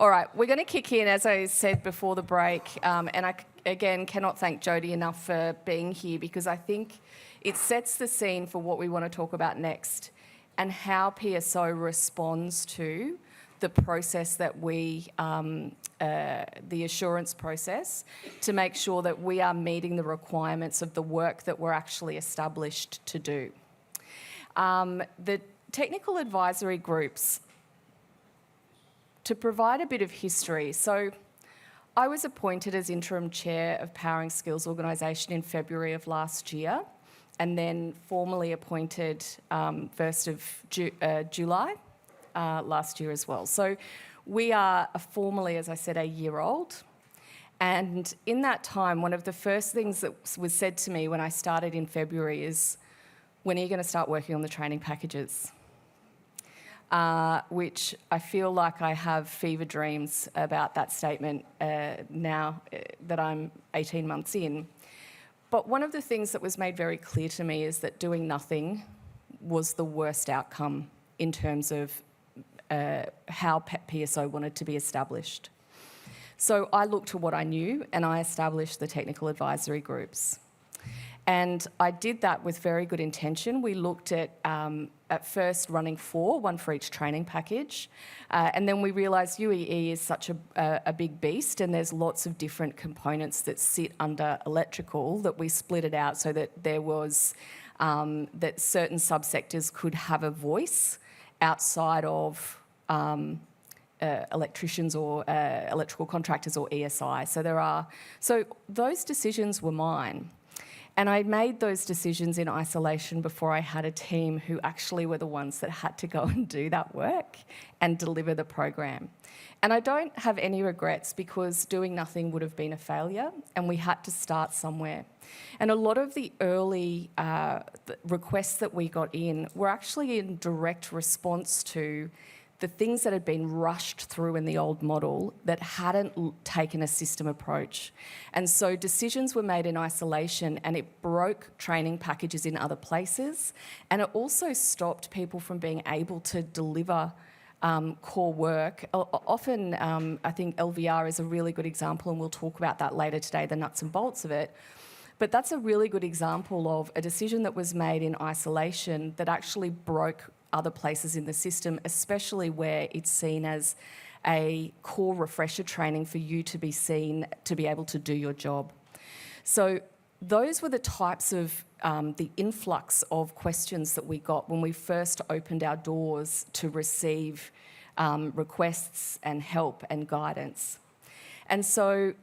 All right, we're going to kick in, as I said before the break, and I, again, cannot thank Jodie enough for being here, because I think it sets the scene for what we want to talk about next and how PSO responds to the process that we, the assurance process, to make sure that we are meeting the requirements of the work that we're actually established to do. The technical advisory groups, to provide a bit of history. So I was appointed as interim chair of Powering Skills Organisation in February of last year, and then formally appointed 1st of July last year as well. So we are formally, as I said, a year old. And in that time, one of the first things that was said to me when I started in February is, when are you going to start working on the training packages? Which I feel like I have fever dreams about that statement now that I'm 18 months in. But one of the things that was made very clear to me is that doing nothing was the worst outcome in terms of how PSO wanted to be established. So I looked to what I knew and I established the technical advisory groups. And I did that with very good intention. We looked at first running 4, one for each training package. And then we realised UEE is such a big beast, and there's lots of different components that sit under electrical, that we split it out so that there was, that certain subsectors could have a voice outside of electricians or electrical contractors or ESI. So those decisions were mine. And I made those decisions in isolation before I had a team who actually were the ones that had to go and do that work and deliver the program. And I don't have any regrets, because doing nothing would have been a failure, and we had to start somewhere. And a lot of the early requests that we got in were actually in direct response to the things that had been rushed through in the old model that hadn't taken a system approach. And so decisions were made in isolation, and it broke training packages in other places. And it also stopped people from being able to deliver core work. Often, I think LVR is a really good example, and we'll talk about that later today, the nuts and bolts of it. But that's a really good example of a decision that was made in isolation that actually broke other places in the system, especially where it's seen as a core refresher training for you to be seen to be able to do your job. So those were the types of the influx of questions that we got when we first opened our doors to receive requests and help and guidance. And so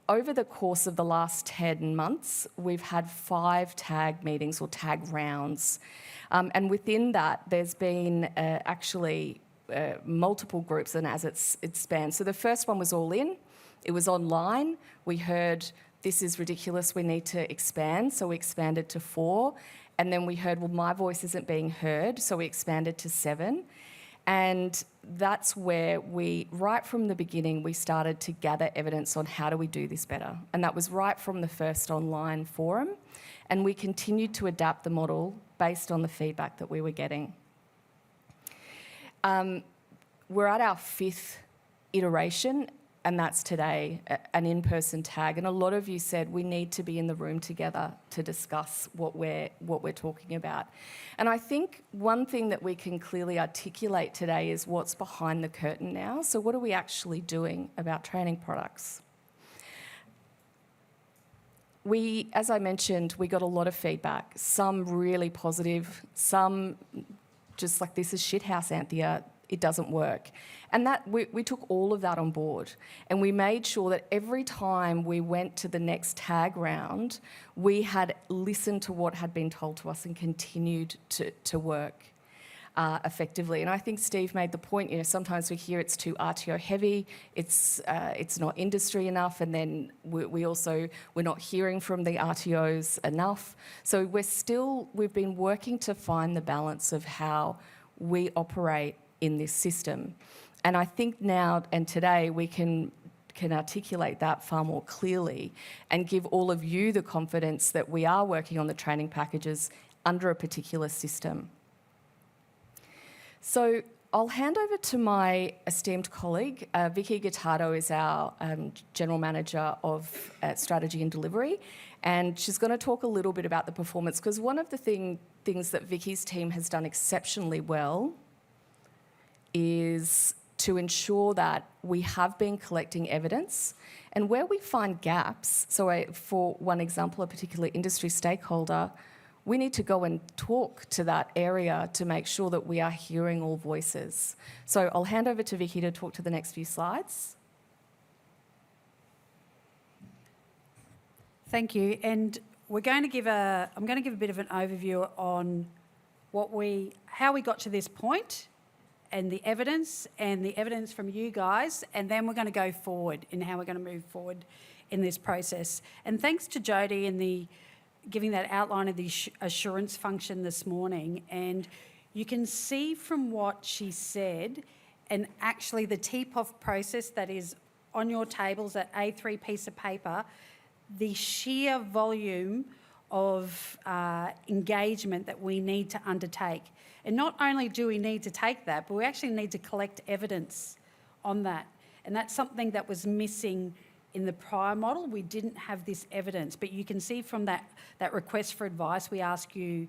over the course of the last 10 months, we've had 5 TAG meetings or TAG rounds. And within that, there's been actually multiple groups, and as it spans. So the first one was all in. It was online. We heard, this is ridiculous, we need to expand. So we expanded to 4. And then we heard, well, my voice isn't being heard. So we expanded to 7. And that's where right from the beginning, we started to gather evidence on how do we do this better. And that was right from the first online forum. And we continued to adapt the model based on the feedback that we were getting. We're at our 5th iteration, and that's today, an in-person TAG. And a lot of you said we need to be in the room together to discuss what we're talking about. And I think one thing that we can clearly articulate today is what's behind the curtain now. So what are we actually doing about training products? As I mentioned, we got a lot of feedback, some really positive, some just like, this is shithouse, Anthea, it doesn't work. And that we took all of that on board, and we made sure that every time we went to the next TAG round, we had listened to what had been told to us and continued to work effectively. And I think Steve made the point, sometimes we hear it's too RTO heavy, it's not industry enough, and then we're not hearing from the RTOs enough. So we've been working to find the balance of how we operate in this system. And I think now and today we can articulate that far more clearly and give all of you the confidence that we are working on the training packages under a particular system. So I'll hand over to my esteemed colleague. Vicky Gattado is our General Manager of Strategy and Delivery, and she's going to talk a little bit about the performance, because one of the things that Vicky's team has done exceptionally well is to ensure that we have been collecting evidence, and where we find gaps, for one example, a particular industry stakeholder, we need to go and talk to that area to make sure that we are hearing all voices. So I'll hand over to Vicky to talk to the next few slides. Thank you. And I'm going to give a bit of an overview on how we got to this point, and the evidence from you guys, and then we're going to go forward in how we're going to move forward in this process. And thanks to Jodie in giving that outline of the assurance function this morning. And you can see from what she said, and actually the TPOF process that is on your tables, that A3 piece of paper, the sheer volume of engagement that we need to undertake. And not only do we need to take that, but we actually need to collect evidence on that. And that's something that was missing in the prior model. We didn't have this evidence, but you can see from that request for advice we ask you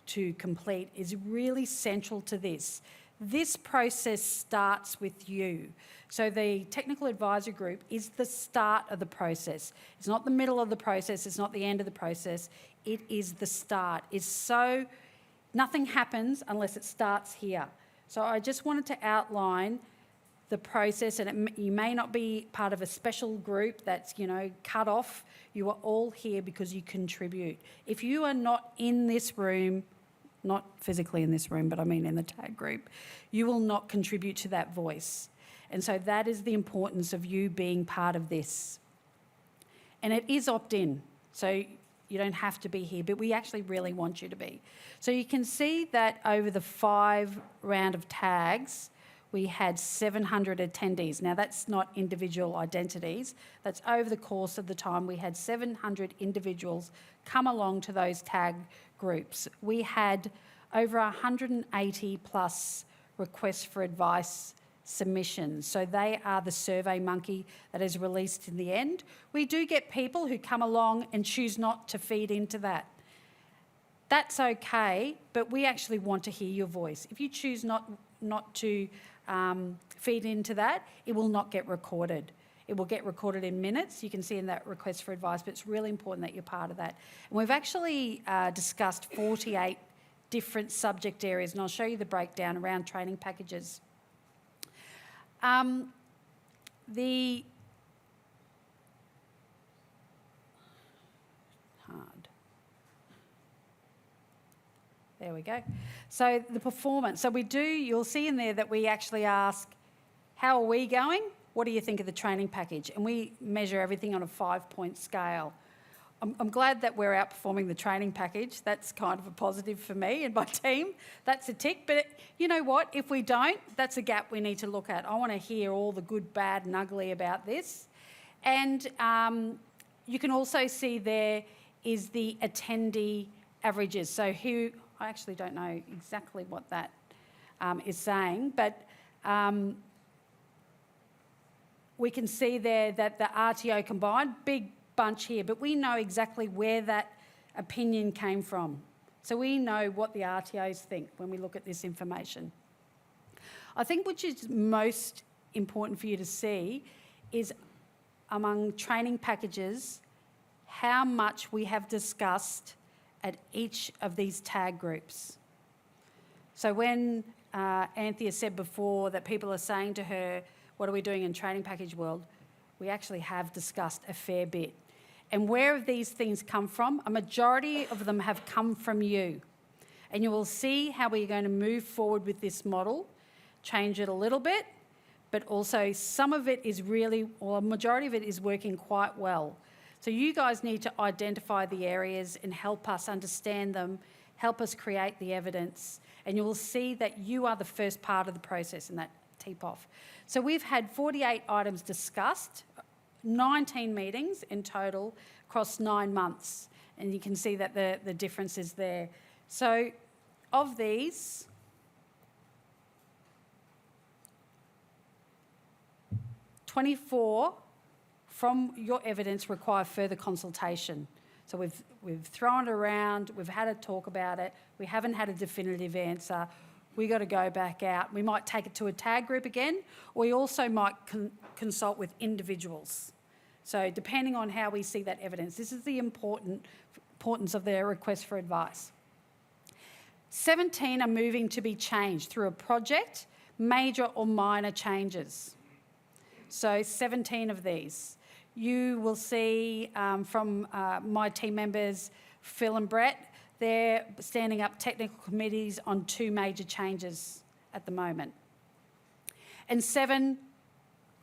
to complete is really central to this. This process starts with you. So the technical advisor group is the start of the process. It's not the middle of the process, it's not the end of the process, it is the start. Nothing happens unless it starts here. So I just wanted to outline the process, and you may not be part of a special group that's, cut off. You are all here because you contribute. If you are not in this room, not physically in this room, but I mean in the TAG group, you will not contribute to that voice. And so that is the importance of you being part of this. And it is opt-in, so you don't have to be here, but we actually really want you to be. So you can see that over the 5 round of tags, we had 700 attendees. Now, that's not individual identities. That's over the course of the time. We had 700 individuals come along to those TAG groups. We had over 180 plus requests for advice submissions. So they are the survey monkey that is released in the end. We do get people who come along and choose not to feed into that. That's okay, but we actually want to hear your voice. If you choose not to feed into that, it will not get recorded. It will get recorded in minutes. You can see in that request for advice, but it's really important that you're part of that. And we've actually discussed 48 different subject areas, and I'll show you the breakdown around training packages. There we go. So the performance. So you'll see in there that we actually ask, how are we going? What do you think of the training package? And we measure everything on a 5-point scale. I'm glad that we're outperforming the training package. That's kind of a positive for me and my team. That's a tick. But you know what? If we don't, that's a gap we need to look at. I want to hear all the good, bad and ugly about this. And you can also see there is the attendee averages. So I actually don't know exactly what that is saying, but we can see there that the RTO combined, big bunch here, but we know exactly where that opinion came from. So we know what the RTOs think when we look at this information. I think which is most important for you to see is among training packages, how much we have discussed at each of these TAG groups. So when Anthea said before that people are saying to her, what are we doing in training package world? We actually have discussed a fair bit. And where have these things come from? A majority of them have come from you. And you will see how we're going to move forward with this model, change it a little bit, but also some of it is really, or a majority of it is working quite well. So you guys need to identify the areas and help us understand them, help us create the evidence, and you will see that you are the first part of the process in that TPOF. So we've had 48 items discussed, 19 meetings in total across 9 months, and you can see that the difference is there. So of these, 24 from your evidence require further consultation. So we've thrown it around, we've had a talk about it, we haven't had a definitive answer. We got to go back out. We might take it to a TAG group again, or we also might consult with individuals. So depending on how we see that evidence, this is the importance of their request for advice. 17 are moving to be changed through a project, major or minor changes. So 17 of these. You will see from my team members, Phil and Brett, they're standing up technical committees on 2 major changes at the moment. And 7,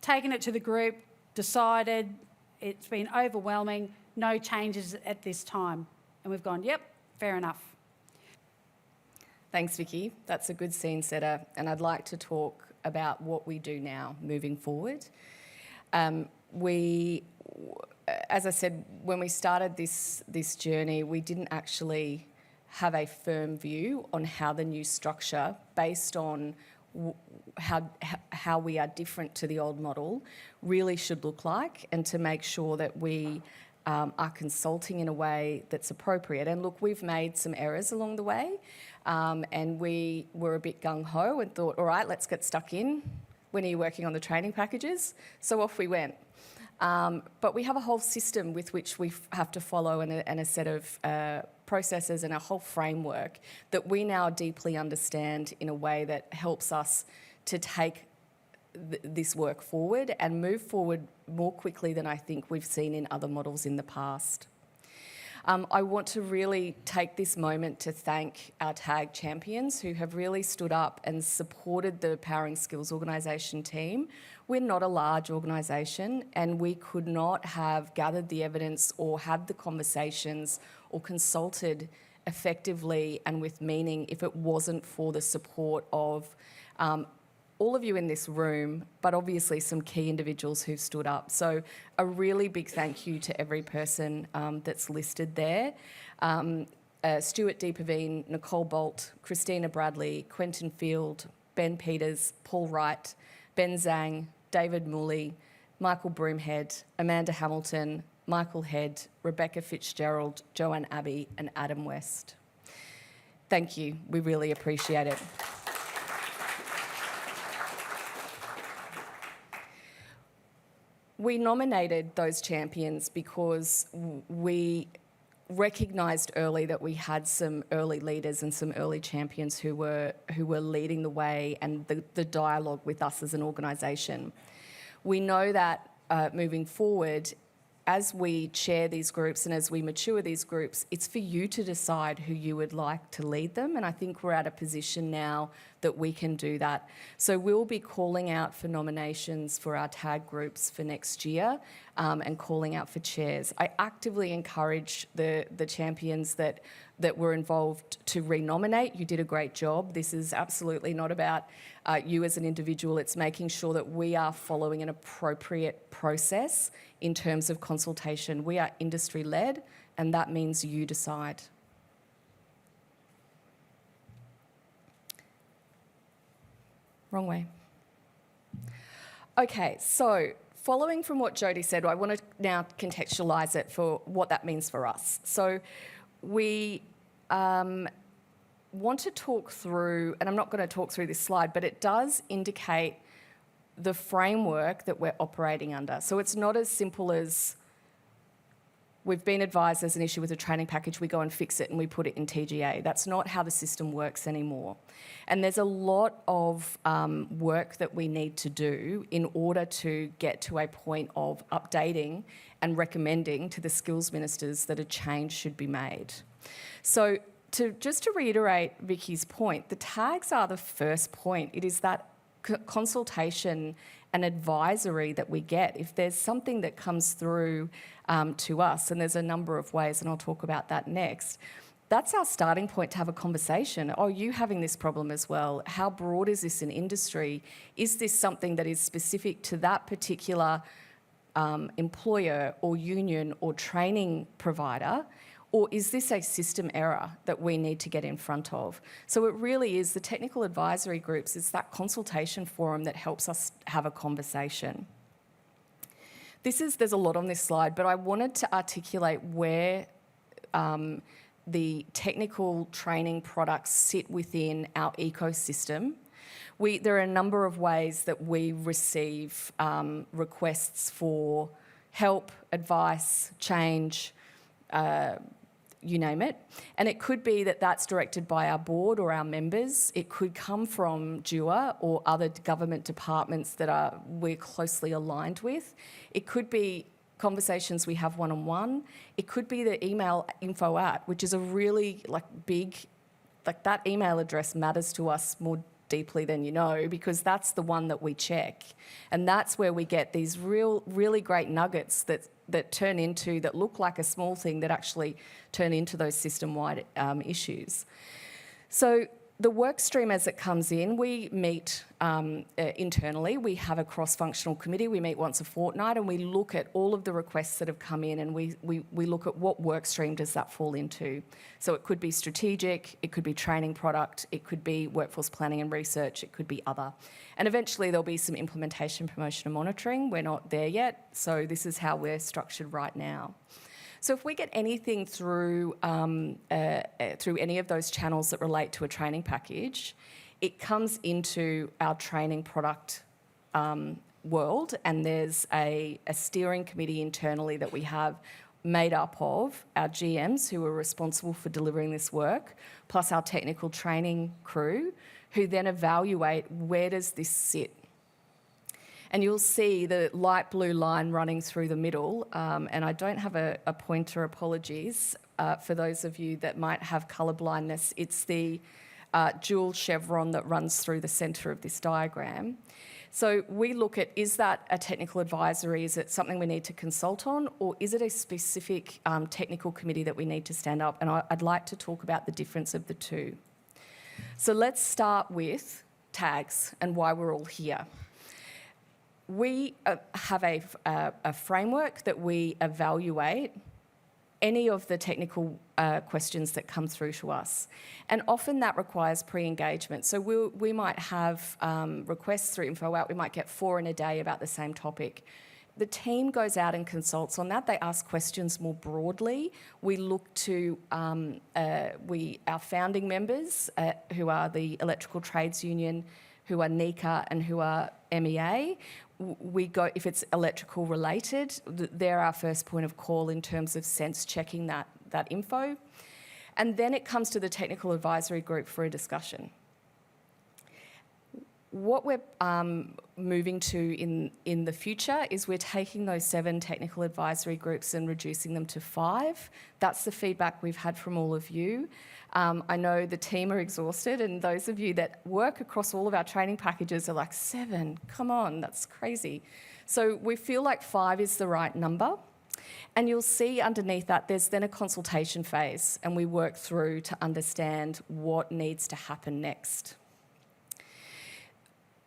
taken it to the group, decided it's been overwhelming, no changes at this time. And we've gone, yep, fair enough. Thanks, Vicky. That's a good scene setter, and I'd like to talk about what we do now moving forward. As I said, when we started this journey, we didn't actually have a firm view on how the new structure, based on how we are different to the old model, really should look like, and to make sure that we are consulting in a way that's appropriate. And look, we've made some errors along the way, and we were a bit gung-ho and thought, all right, let's get stuck in. When are you working on the training packages? So off we went. But we have a whole system with which we have to follow, and a set of processes and a whole framework that we now deeply understand in a way that helps us to take this work forward and move forward more quickly than I think we've seen in other models in the past. I want to really take this moment to thank our TAG champions who have really stood up and supported the Powering Skills organisation team. We're not a large organisation, and we could not have gathered the evidence or had the conversations or consulted effectively and with meaning if it wasn't for the support of all of you in this room, but obviously some key individuals who've stood up. So a really big thank you to every person that's listed there. Stuart Deepavine, Nicole Bolt, Christina Bradley, Quentin Field, Ben Peters, Paul Wright, Ben Zhang, David Mooley, Michael Broomhead, Amanda Hamilton, Michael Head, Rebecca Fitzgerald, Joanne Abbey, and Adam West. Thank you. We really appreciate it. We nominated those champions because we recognised early that we had some early leaders and some early champions who were leading the way and the dialogue with us as an organisation. We know that moving forward, as we chair these groups and as we mature these groups, it's for you to decide who you would like to lead them, and I think we're at a position now that we can do that. So we'll be calling out for nominations for our TAG groups for next year, and calling out for chairs. I actively encourage the champions that were involved to re-nominate. You did a great job. This is absolutely not about you as an individual. It's making sure that we are following an appropriate process in terms of consultation. We are industry-led, and that means you decide. Wrong way. Okay, so following from what Jodie said, I want to now contextualise it for what that means for us. So we want to talk through, and I'm not going to talk through this slide, but it does indicate the framework that we're operating under. So it's not as simple as we've been advised there's an issue with a training package, we go and fix it and we put it in TGA. That's not how the system works anymore. And there's a lot of work that we need to do in order to get to a point of updating and recommending to the skills ministers that a change should be made. So just to reiterate Vicky's point, the tags are the first point. It is that consultation and advisory that we get. If there's something that comes through to us, and there's a number of ways, and I'll talk about that next, that's our starting point to have a conversation. Oh, you having this problem as well? How broad is this in industry? Is this something that is specific to that particular employer or union or training provider? Or is this a system error that we need to get in front of? So it really is, the technical advisory groups is that consultation forum that helps us have a conversation. There's a lot on this slide, but I wanted to articulate where the technical training products sit within our ecosystem. There are a number of ways that we receive requests for help, advice, change, you name it. And it could be that that's directed by our board or our members. It could come from DUA or other government departments that we're closely aligned with. It could be conversations we have one-on-one. It could be the email info at, which is a really big, that email address matters to us more deeply than you know, because that's the one that we check. And that's where we get these really great nuggets that look like a small thing that actually turn into those system-wide issues. So the work stream as it comes in, we meet internally. We have a cross-functional committee. We meet once a fortnight and we look at all of the requests that have come in, and we look at what work stream does that fall into. So it could be strategic, it could be training product, it could be workforce planning and research, it could be other. And eventually there'll be some implementation, promotion and monitoring. We're not there yet, so this is how we're structured right now. So if we get anything through any of those channels that relate to a training package, it comes into our training product world, and there's a steering committee internally that we have made up of our GMs who are responsible for delivering this work, plus our technical training crew, who then evaluate where does this sit. And you'll see the light blue line running through the middle, and I don't have a pointer, apologies, for those of you that might have colour blindness. It's the dual chevron that runs through the centre of this diagram. So we look at, is that a technical advisory? Is it something we need to consult on? Or is it a specific technical committee that we need to stand up? And I'd like to talk about the difference of the two. So let's start with tags and why we're all here. We have a framework that we evaluate any of the technical questions that come through to us. And often that requires pre-engagement. So we might have requests through InfoOut, we might get 4 in a day about the same topic. The team goes out and consults on that. They ask questions more broadly. We look to our founding members, who are the Electrical Trades Union, who are NECA and who are MEA. We go, if it's electrical related, they're our first point of call in terms of sense checking that info. And then it comes to the technical advisory group for a discussion. What we're moving to in the future is we're taking those 7 technical advisory groups and reducing them to 5. That's the feedback we've had from all of you. I know the team are exhausted, and those of you that work across all of our training packages are like, 7, come on, that's crazy. So we feel like 5 is the right number. And you'll see underneath that there's then a consultation phase, and we work through to understand what needs to happen next.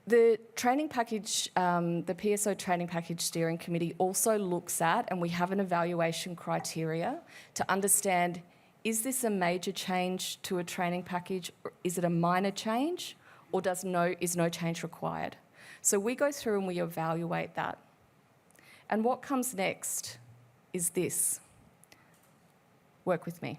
The training package, the PSO training package steering committee also looks at, and we have an evaluation criteria to understand, is this a major change to a training package? Or is it a minor change, or is no change required? So we go through and we evaluate that. And what comes next is this. Work with me.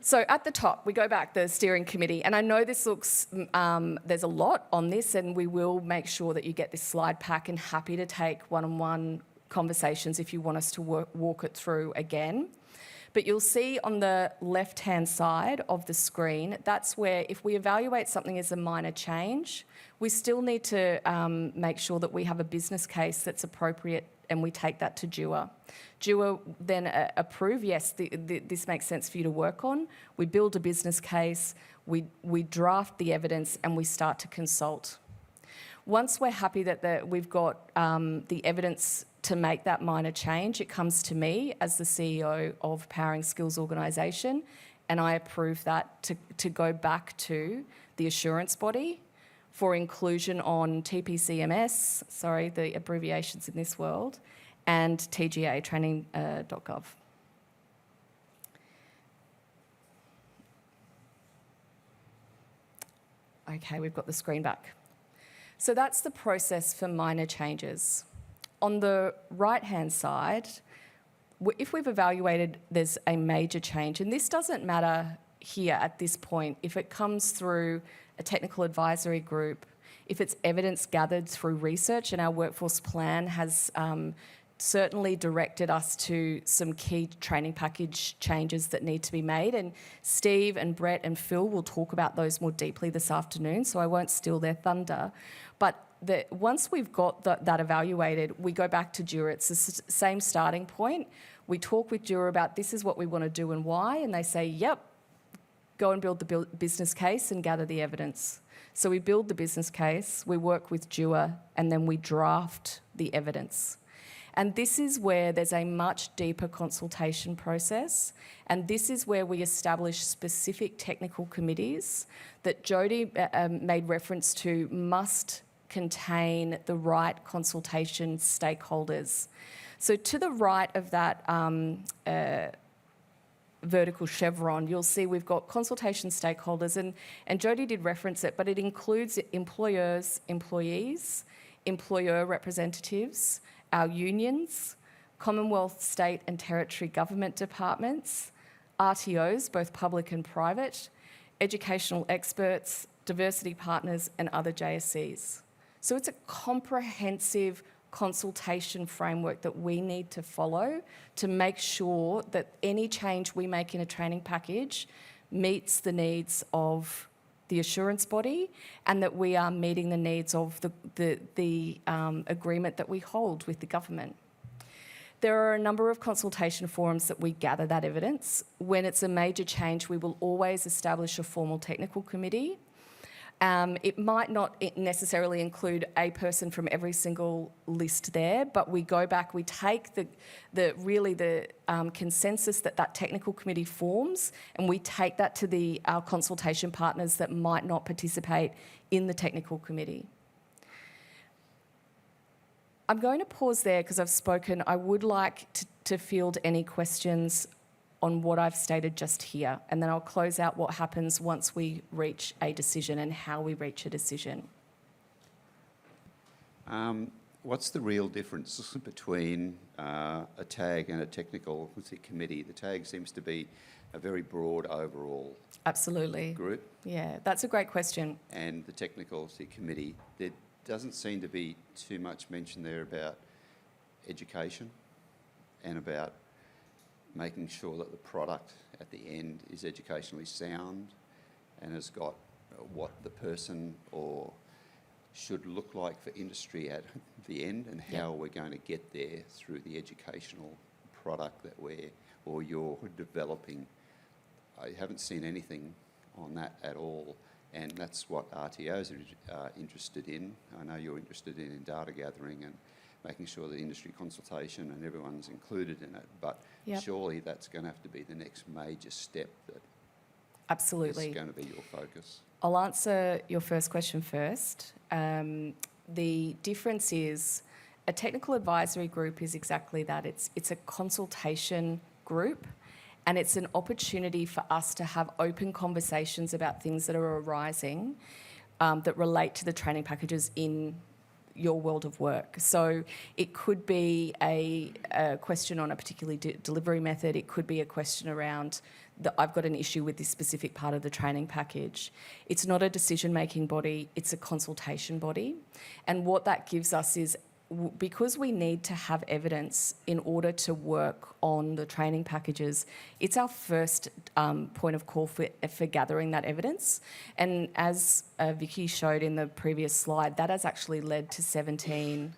So at the top, we go back, the steering committee, and I know this looks, there's a lot on this, and we will make sure that you get this slide pack, and happy to take one-on-one conversations if you want us to walk it through again. But you'll see on the left-hand side of the screen, that's where if we evaluate something as a minor change, we still need to make sure that we have a business case that's appropriate, and we take that to DUA. DUA then approve, yes, this makes sense for you to work on. We build a business case, we draft the evidence, and we start to consult. Once we're happy that we've got the evidence to make that minor change, it comes to me as the CEO of Powering Skills Organisation, and I approve that to go back to the assurance body for inclusion on TPCMS, sorry, the abbreviations in this world, and TGA, training.gov. Okay, we've got the screen back. So that's the process for minor changes. on the right-hand side, if we've evaluated there's a major change, and this doesn't matter here at this point, if it comes through a technical advisory group, if it's evidence gathered through research, and our workforce plan has certainly directed us to some key training package changes that need to be made, and Steve and Brett and Phil will talk about those more deeply this afternoon, so I won't steal their thunder. But once we've got that evaluated, we go back to Dura. It's the same starting point. We talk with Dura about this is what we want to do and why, and they say, yep, go and build the business case and gather the evidence. So we build the business case, we work with Dura, and then we draft the evidence. And this is where there's a much deeper consultation process, and this is where we establish specific technical committees that Jody made reference to must contain the right consultation stakeholders. So to the right of that vertical chevron, you'll see we've got consultation stakeholders, and Jody did reference it, but it includes employers, employees, employer representatives, our unions, Commonwealth, state and territory government departments, RTOs, both public and private, educational experts, diversity partners and other JSCs. So it's a comprehensive consultation framework that we need to follow to make sure that any change we make in a training package meets the needs of the assurance body and that we are meeting the needs of the agreement that we hold with the government. There are a number of consultation forums that we gather that evidence. When it's a major change, we will always establish a formal technical committee. It might not necessarily include a person from every single list there, but we go back, we take the consensus that technical committee forms, and we take that to our consultation partners that might not participate in the technical committee. I'm going to pause there because I've spoken. I would like to field any questions on what I've stated just here, and then I'll close out what happens once we reach a decision and how we reach a decision. What's the real difference between a TAG and a technical committee? The TAG seems to be a very broad overall Absolutely. group. Yeah, that's a great question. And the technical committee, there doesn't seem to be too much mention there about education and about making sure that the product at the end is educationally sound and has got what the person or should look like for industry at the end, and how we're going to get there through the educational product that you're developing. I haven't seen anything on that at all, and that's what RTOs are interested in. I know you're interested in data gathering and making sure the industry consultation and everyone's included in it, but surely that's going to have to be the next major step that Absolutely. is going to be your focus. I'll answer your first question first. The difference is a technical advisory group is exactly that. It's a consultation group, and it's an opportunity for us to have open conversations about things that are arising that relate to the training packages in your world of work. So it could be a question on a particular delivery method. It could be a question around I've got an issue with this specific part of the training package. It's not a decision-making body, it's a consultation body. And what that gives us is, because we need to have evidence in order to work on the training packages, it's our first point of call for gathering that evidence. And as Vicky showed in the previous slide, that has actually led to 17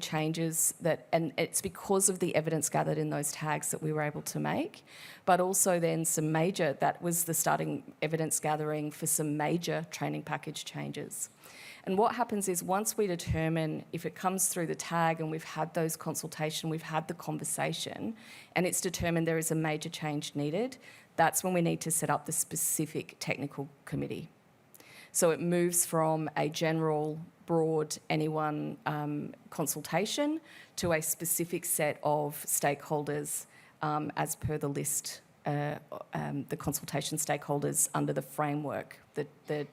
changes and it's because of the evidence gathered in those tags that we were able to make, but also then that was the starting evidence gathering for some major training package changes. And what happens is, once we determine if it comes through the tag and we've had those consultation, we've had the conversation, and it's determined there is a major change needed, that's when we need to set up the specific technical committee. So it moves from a general, broad, anyone consultation to a specific set of stakeholders as per the list, the consultation stakeholders under the framework, the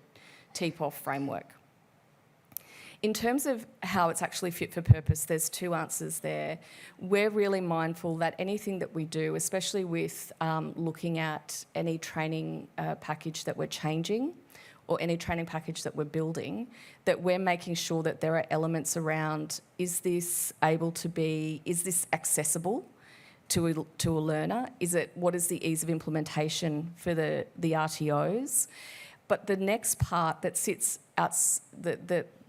TPOF framework. In terms of how it's actually fit for purpose, there's two answers there. We're really mindful that anything that we do, especially with looking at any training package that we're changing or any training package that we're building, that we're making sure that there are elements around, is this accessible to a learner? What is the ease of implementation for the RTOs? But the next part that sits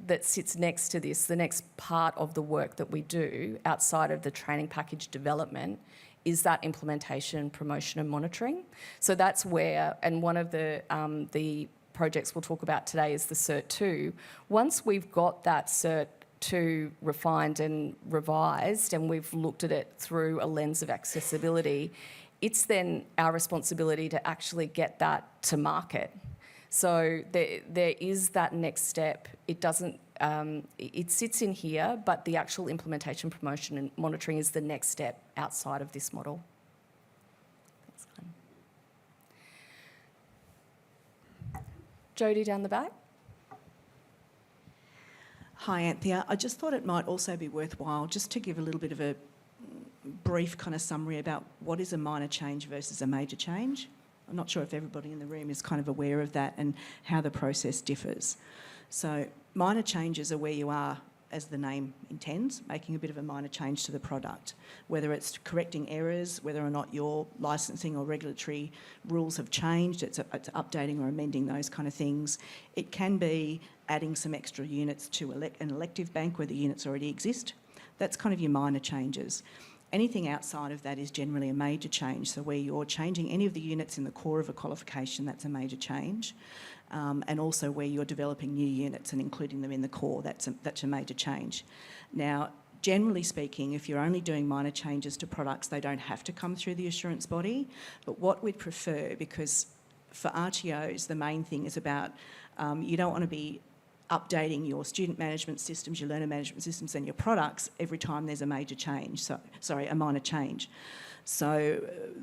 that sits next to this, the next part of the work that we do outside of the training package development, is that implementation, promotion and monitoring. So that's where, and one of the projects we'll talk about today is the Cert 2. Once we've got that Cert 2 refined and revised and we've looked at it through a lens of accessibility, it's then our responsibility to actually get that to market. So there is that next step. It doesn't, it sits in here, but the actual implementation, promotion and monitoring is the next step outside of this model. Thanks, Glenn. Jodie down the back. Hi, Anthea. I just thought it might also be worthwhile just to give a little bit of a brief kind of summary about what is a minor change versus a major change. I'm not sure if everybody in the room is kind of aware of that and how the process differs. So minor changes are where you are, as the name intends, making a bit of a minor change to the product, whether it's correcting errors, whether or not your licensing or regulatory rules have changed, it's updating or amending those kind of things. It can be adding some extra units to an elective bank where the units already exist. That's kind of your minor changes. Anything outside of that is generally a major change. So where you're changing any of the units in the core of a qualification, that's a major change. And also where you're developing new units and including them in the core, that's a major change. Now, generally speaking, if you're only doing minor changes to products, they don't have to come through the assurance body. But what we'd prefer, because for RTOs, the main thing is about you don't want to be updating your student management systems, your learner management systems and your products every time there's a major change, a minor change. So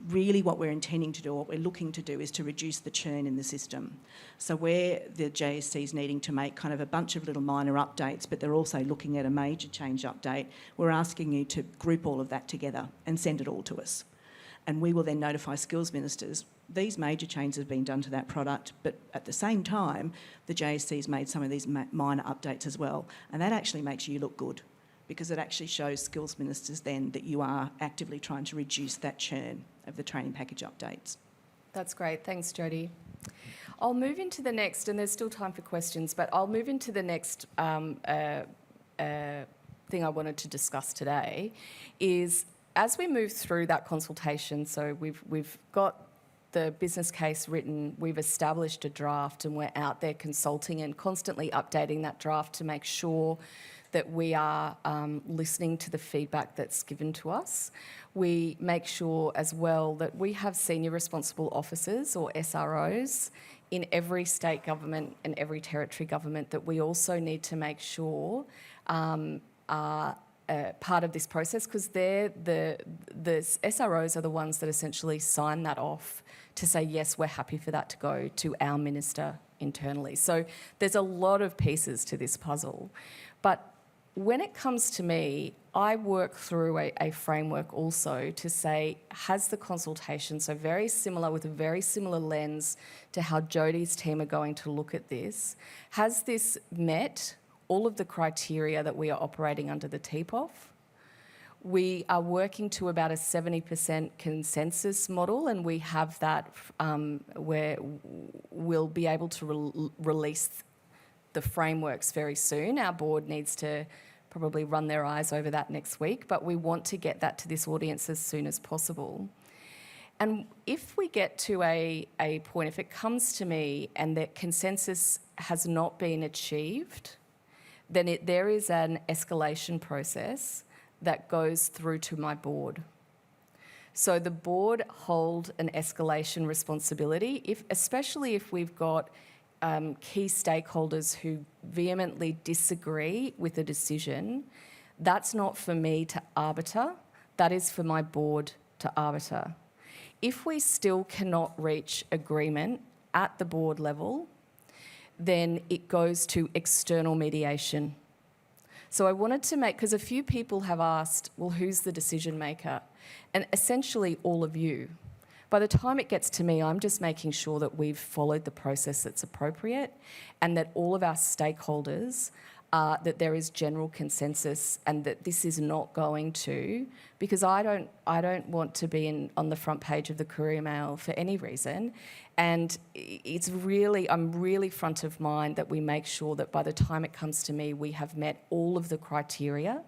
really what we're intending to do, what we're looking to do is to reduce the churn in the system. So where the JSC is needing to make kind of a bunch of little minor updates, but they're also looking at a major change update, we're asking you to group all of that together and send it all to us. And we will then notify skills ministers, these major changes have been done to that product, but at the same time, the JSC's made some of these minor updates as well. And that actually makes you look good, because it actually shows skills ministers then that you are actively trying to reduce that churn of the training package updates. That's great. Thanks, Jodie. I'll move into the next, and there's still time for questions, but I'll move into the next thing I wanted to discuss today is, as we move through that consultation, so we've got the business case written, we've established a draft, and we're out there consulting and constantly updating that draft to make sure that we are listening to the feedback that's given to us. We make sure as well that we have senior responsible officers, or SROs, in every state government and every territory government that we also need to make sure are part of this process, because the SROs are the ones that essentially sign that off to say, yes, we're happy for that to go to our minister internally. So there's a lot of pieces to this puzzle. But when it comes to me, I work through a framework also to say, has the consultation, so very similar, with a very similar lens to how Jodie's team are going to look at this, has this met all of the criteria that we are operating under the TPOF? We are working to about a 70% consensus model, and we have that where we'll be able to release the frameworks very soon. Our board needs to probably run their eyes over that next week, but we want to get that to this audience as soon as possible. And if we get to a point, if it comes to me and that consensus has not been achieved, then there is an escalation process that goes through to my board. So the board hold an escalation responsibility, especially if we've got key stakeholders who vehemently disagree with a decision. That's not for me to arbiter, that is for my board to arbiter. If we still cannot reach agreement at the board level, then it goes to external mediation So I wanted to make, because a few people have asked, well, who's the decision maker? And essentially all of you. By the time it gets to me, I'm just making sure that we've followed the process that's appropriate and that all of our stakeholders, that there is general consensus and that this is not going to, because I don't want to be on the front page of the Courier Mail for any reason. And I'm really front of mind that we make sure that by the time it comes to me, we have met all of the criteria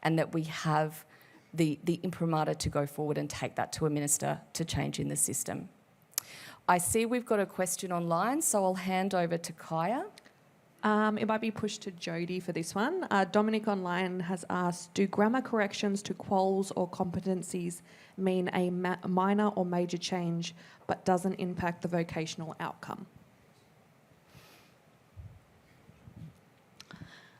and that we have the imprimatur to go forward and take that to a minister to change in the system. I see we've got a question online, so I'll hand over to Kaya. It might be pushed to Jody for this one. Dominic online has asked, do grammar corrections to quals or competencies mean a minor or major change but doesn't impact the vocational outcome?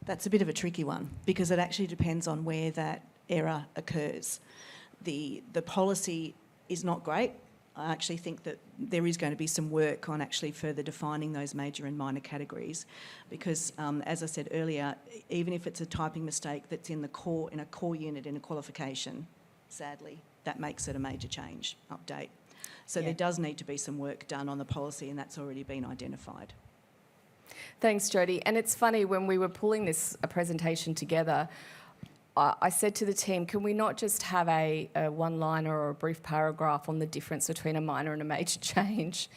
That's a bit of a tricky one because it actually depends on where that error occurs. The policy is not great. I actually think that there is going to be some work on actually further defining those major and minor categories because, as I said earlier, even if it's a typing mistake that's in a core unit in a qualification, sadly, that makes it a major change, update. So there does need to be some work done on the policy and that's already been identified. Thanks, Jody. And it's funny, when we were pulling this presentation together, I said to the team, can we not just have a one-liner or a brief paragraph on the difference between a minor and a major change?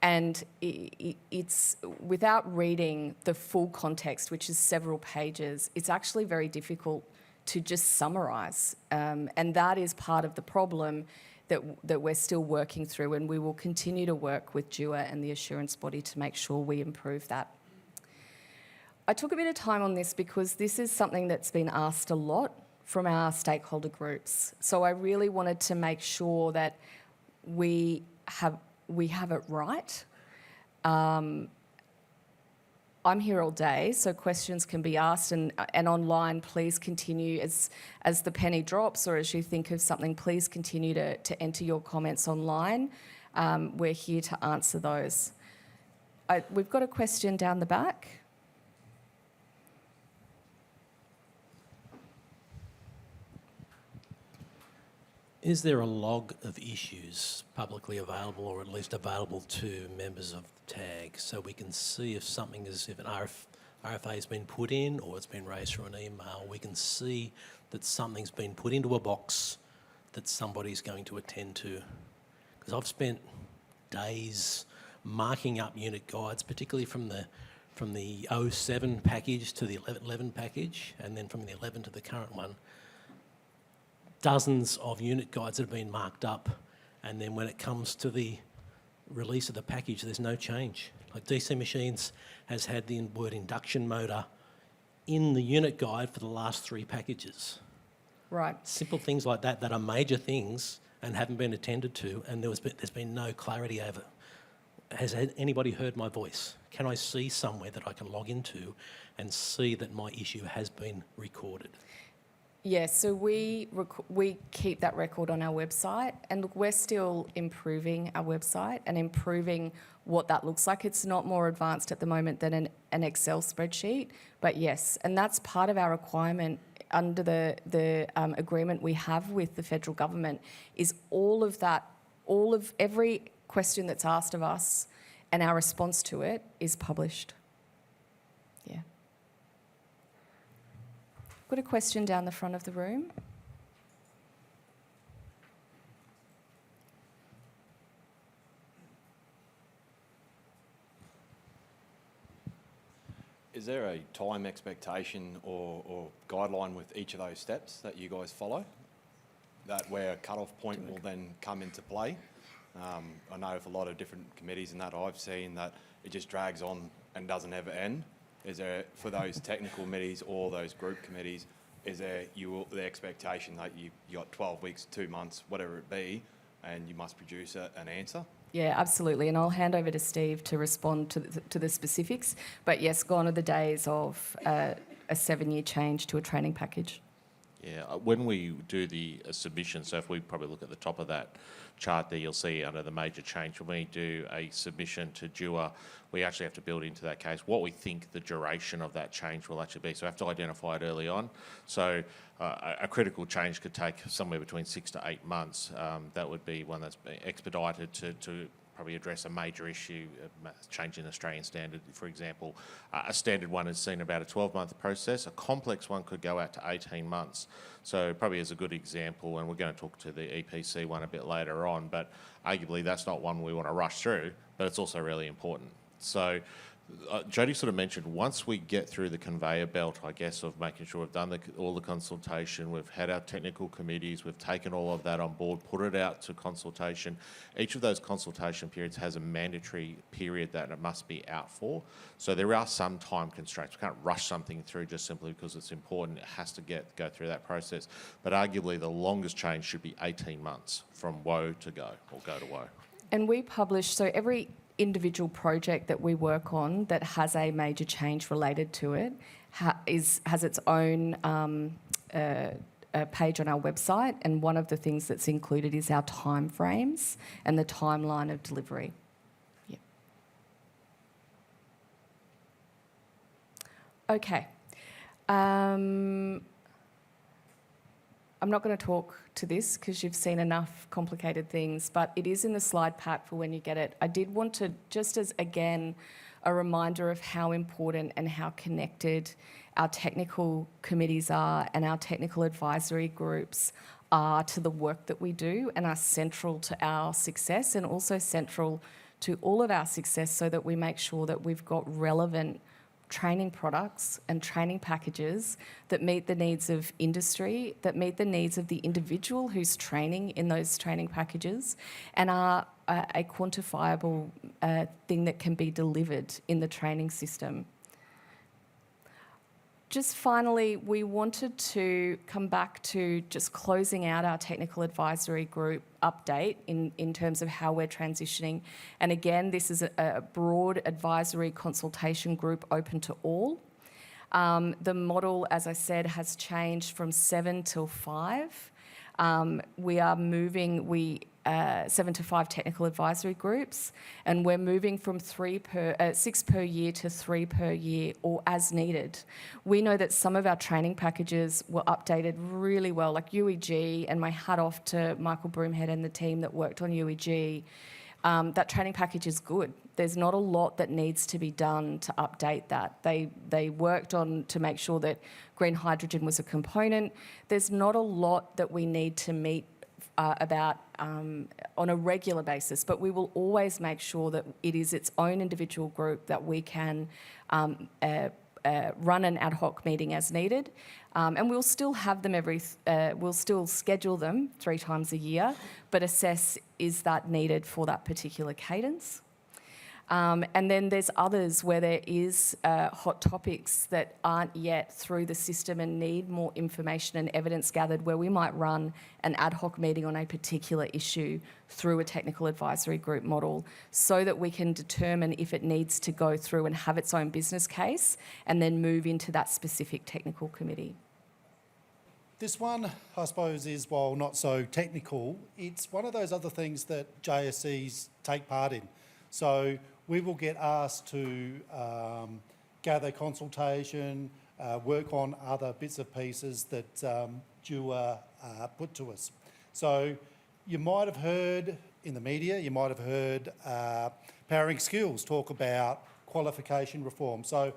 And it's, without reading the full context, which is several pages, it's actually very difficult to just summarise. And that is part of the problem that we're still working through, and we will continue to work with DUA and the assurance body to make sure we improve that. I took a bit of time on this because this is something that's been asked a lot from our stakeholder groups. So I really wanted to make sure that we have it right. I'm here all day, so questions can be asked, and online, please continue as the penny drops or as you think of something, please continue to enter your comments online. We're here to answer those. We've got a question down the back. Is there a log of issues publicly available, or at least available to members of TAG, so we can see if an RFA has been put in or it's been raised through an email? We can see that something's been put into a box that somebody's going to attend to. Because I've spent days marking up unit guides, particularly from the 07 package to the 11 package, and then from the 11 to the current one. Dozens of unit guides that have been marked up, and then when it comes to the release of the package, there's no change. Like DC Machines has had the word induction motor in the unit guide for the last 3 packages. Right. Simple things like that are major things and haven't been attended to, and there's been no clarity over. Has anybody heard my voice? Can I see somewhere that I can log into and see that my issue has been recorded? Yes, so we keep that record on our website, and look, we're still improving our website and improving what that looks like. It's not more advanced at the moment than an Excel spreadsheet, but yes, and that's part of our requirement under the agreement we have with the federal government, is all of every question that's asked of us and our response to it is published. Yeah. Got a question down the front of the room. Is there a time expectation or guideline with each of those steps that you guys follow? That where a cut-off point will then come into play? I know with a lot of different committees and that I've seen that it just drags on and doesn't ever end. Is there, for those technical committees or those group committees, is there the expectation that you got 12 weeks, 2 months, whatever it be, and you must produce an answer? Yeah, absolutely. And I'll hand over to Steve to respond to the specifics. But yes, gone are the days of a 7-year change to a training package. Yeah, when we do the submission, so if we probably look at the top of that chart there, you'll see under the major change, when we do a submission to DUA, we actually have to build into that case what we think the duration of that change will actually be. So we have to identify it early on. So a critical change could take somewhere between 6 to 8 months. That would be one that's been expedited to probably address a major issue, change in Australian standard, for example. A standard one has seen about a 12-month process. A complex one could go out to 18 months. So probably as a good example, and we're going to talk to the EPC one a bit later on, but arguably that's not one we want to rush through, but it's also really important. So Jodie sort of mentioned once we get through the conveyor belt, I guess, of making sure we've done all the consultation, we've had our technical committees, we've taken all of that on board, put it out to consultation. Each of those consultation periods has a mandatory period that it must be out for. So there are some time constraints. We can't rush something through just simply because it's important. It has to go through that process. But arguably the longest change should be 18 months from woe to go, or go to woe. And we publish, so every individual project that we work on that has a major change related to it has its own page on our website, and one of the things that's included is our time frames and the timeline of delivery. Yeah. Okay. I'm not going to talk to this because you've seen enough complicated things, but it is in the slide pack for when you get it. I did want to, just as, again, a reminder of how important and how connected our technical committees are and our technical advisory groups are to the work that we do and are central to our success and also central to all of our success, so that we make sure that we've got relevant training products and training packages that meet the needs of industry, that meet the needs of the individual who's training in those training packages, and are a quantifiable thing that can be delivered in the training system. Just finally, we wanted to come back to just closing out our technical advisory group update in terms of how we're transitioning. And again, this is a broad advisory consultation group open to all. The model, as I said, has changed from 7 till 5. We are moving, 7 to 5 technical advisory groups, and we're moving from 6 per year to 3 per year, or as needed. We know that some of our training packages were updated really well, like UEG, and my hat off to Michael Broomhead and the team that worked on UEG. That training package is good. There's not a lot that needs to be done to update that. They worked on to make sure that green hydrogen was a component. There's not a lot that we need to meet about on a regular basis, but we will always make sure that it is its own individual group that we can run an ad hoc meeting as needed, and we'll still have them we'll still schedule them 3 times a year, but assess is that needed for that particular cadence. And then there's others where there is hot topics that aren't yet through the system and need more information and evidence gathered, where we might run an ad hoc meeting on a particular issue through a technical advisory group model, so that we can determine if it needs to go through and have its own business case and then move into that specific technical committee. This one, I suppose, is, while not so technical, it's one of those other things that JSCs take part in. So we will get asked to gather consultation, work on other bits and pieces that DUA put to us. So you might have heard in the media, you might have heard Powering Skills talk about qualification reform. So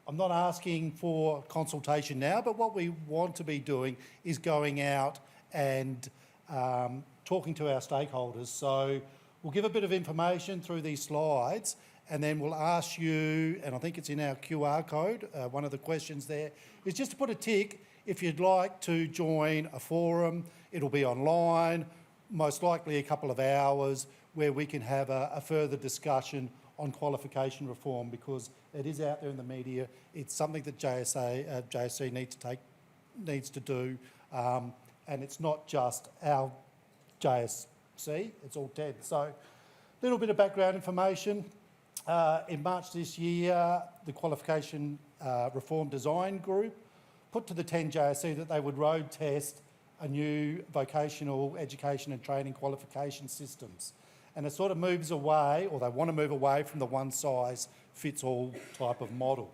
I'm not asking for consultation now, but what we want to be doing is going out and talking to our stakeholders. So we'll give a bit of information through these slides, and then we'll ask you, and I think it's in our QR code, one of the questions there is just to put a tick if you'd like to join a forum. It'll be online, most likely a couple of hours, where we can have a further discussion on qualification reform, because it is out there in the media. It's something that JSC needs to do, and it's not just our JSC, it's all TED. So a little bit of background information. In March this year, the Qualification Reform Design Group put to the 10 JSC that they would road test a new vocational education and training qualification systems. And it sort of moves away, or they want to move away from the one-size-fits-all type of model.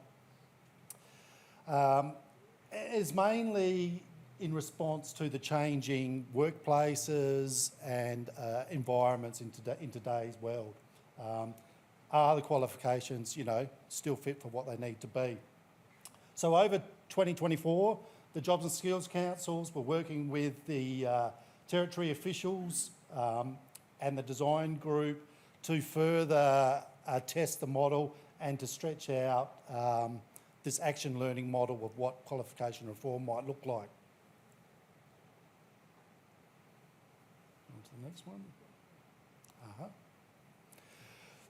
It's mainly in response to the changing workplaces and environments in today's world. Are the qualifications, still fit for what they need to be? So over 2024, the Jobs and Skills Councils were working with the territory officials and the design group to further test the model and to stretch out this action learning model of what qualification reform might look like. On to the next one.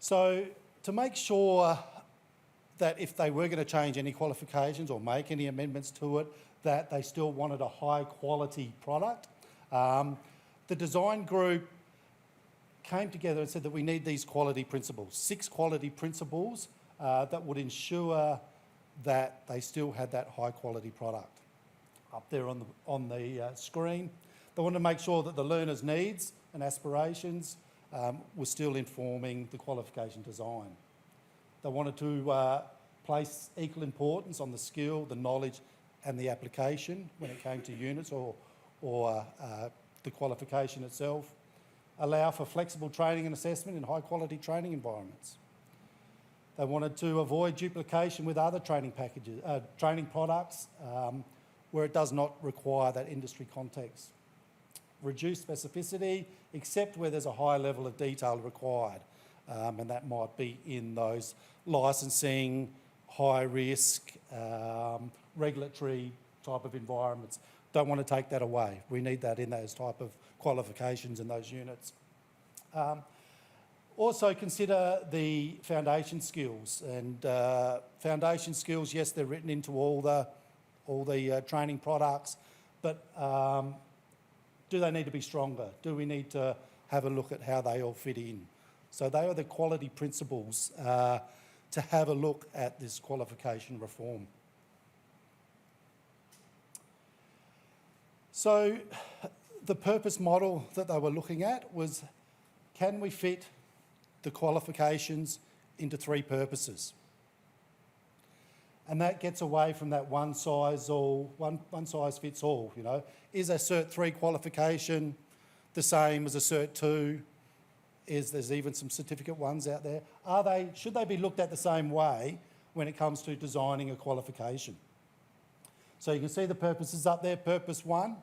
So to make sure that if they were going to change any qualifications or make any amendments to it, that they still wanted a high quality product, the design group came together and said that we need these quality principles, 6 quality principles that would ensure that they still had that high quality product. Up there on the screen, they wanted to make sure that the learner's needs and aspirations were still informing the qualification design. They wanted to place equal importance on the skill, the knowledge and the application when it came to units or the qualification itself. Allow for flexible training and assessment in high quality training environments. They wanted to avoid duplication with other training packages, training products where it does not require that industry context. Reduce specificity, except where there's a high level of detail required. And that might be in those licensing, high risk, regulatory type of environments. Don't want to take that away. We need that in those type of qualifications in those units. Also consider the foundation skills. And foundation skills, yes, they're written into all the training products, but do they need to be stronger? Do we need to have a look at how they all fit in? So they are the quality principles to have a look at this qualification reform. So the purpose model that they were looking at was, can we fit the qualifications into 3 purposes? And that gets away from that one size fits all, Is a Cert 3 qualification the same as a Cert 2? There's even some certificate ones out there. Should they be looked at the same way when it comes to designing a qualification? So you can see the purposes up there. Purpose 1,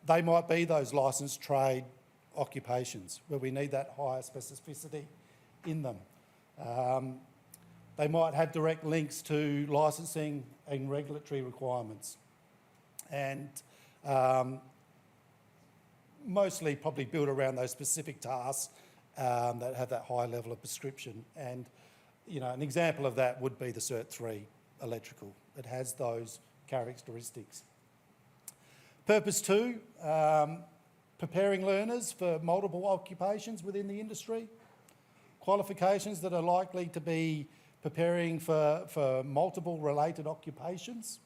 they might be those licensed trade occupations where we need that higher specificity in them. They might have direct links to licensing and regulatory requirements. And mostly probably built around those specific tasks that have that high level of prescription. And, an example of that would be the Cert 3 electrical. It has those characteristics. Purpose 2, preparing learners for multiple occupations within the industry. Qualifications that are likely to be preparing for multiple related occupations.